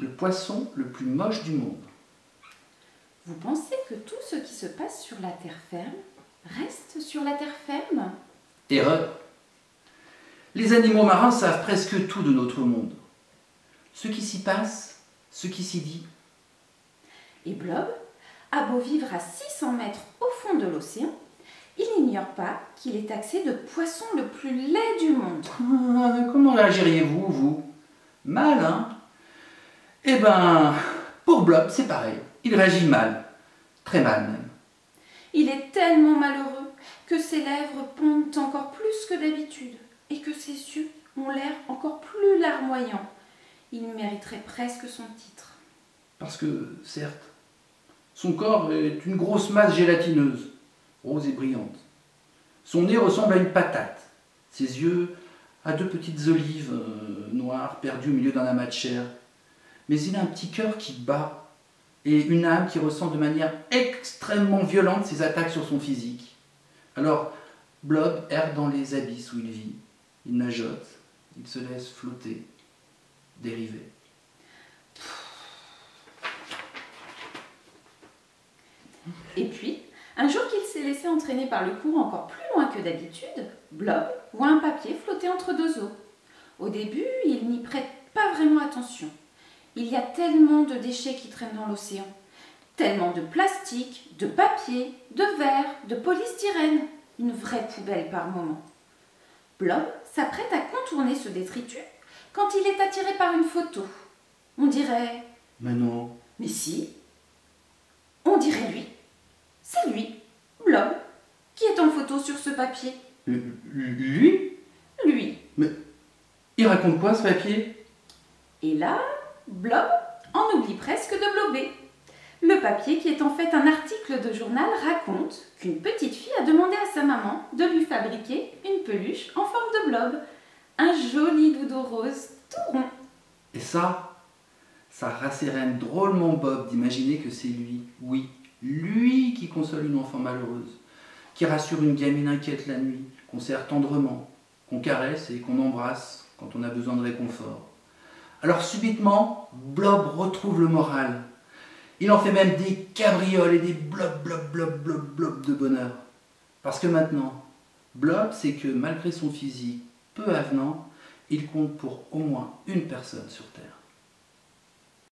le poisson le plus moche du monde. Vous pensez que tout ce qui se passe sur la terre ferme reste sur la terre ferme? Erreur. Les animaux marins savent presque tout de notre monde. Ce qui s'y passe, ce qui s'y dit. Et Blob a beau vivre à 600 mètres au fond de l'océan, il n'ignore pas qu'il est taxé de poisson le plus laid du monde. Comment réagiriez-vous, vous? Mal, hein? Eh ben, pour Blob, c'est pareil. Il réagit mal. Très mal, même. Il est tellement malheureux que ses lèvres pondent encore plus que d'habitude et que ses yeux ont l'air encore plus larmoyants. Il mériterait presque son titre. Parce que, certes, son corps est une grosse masse gélatineuse, rose et brillante. Son nez ressemble à une patate. Ses yeux à deux petites olives noires perdues au milieu d'un amas de chair. Mais il a un petit cœur qui bat et une âme qui ressent de manière extrêmement violente ses attaques sur son physique. Alors, Blob erre dans les abysses où il vit. Il nageote, il se laisse flotter, dériver. Et puis, un jour qu'il s'est laissé entraîner par le courant encore plus loin que d'habitude, Blob voit un papier flotter entre deux eaux. Au début, il n'y prête pas vraiment attention. Il y a tellement de déchets qui traînent dans l'océan. Tellement de plastique, de papier, de verre, de polystyrène. Une vraie poubelle par moment. Blob s'apprête à contourner ce détritus quand il est attiré par une photo. On dirait... Mais non. Mais si. On dirait lui. C'est lui, Blob, qui est en photo sur ce papier. Lui? Lui. Mais il raconte quoi, ce papier? Et là, Blob en oublie presque de blober. Le papier, qui est en fait un article de journal, raconte qu'une petite fille a demandé à sa maman de lui fabriquer une peluche en forme de blob. Un joli doudou rose tout rond. Et ça rassérène drôlement Bob d'imaginer que c'est lui, oui, lui qui console une enfant malheureuse, qui rassure une gamine inquiète la nuit, qu'on serre tendrement, qu'on caresse et qu'on embrasse quand on a besoin de réconfort. Alors subitement, Blob retrouve le moral. Il en fait même des cabrioles et des blob de bonheur. Parce que maintenant, Blob sait que malgré son physique peu avenant, il compte pour au moins une personne sur Terre.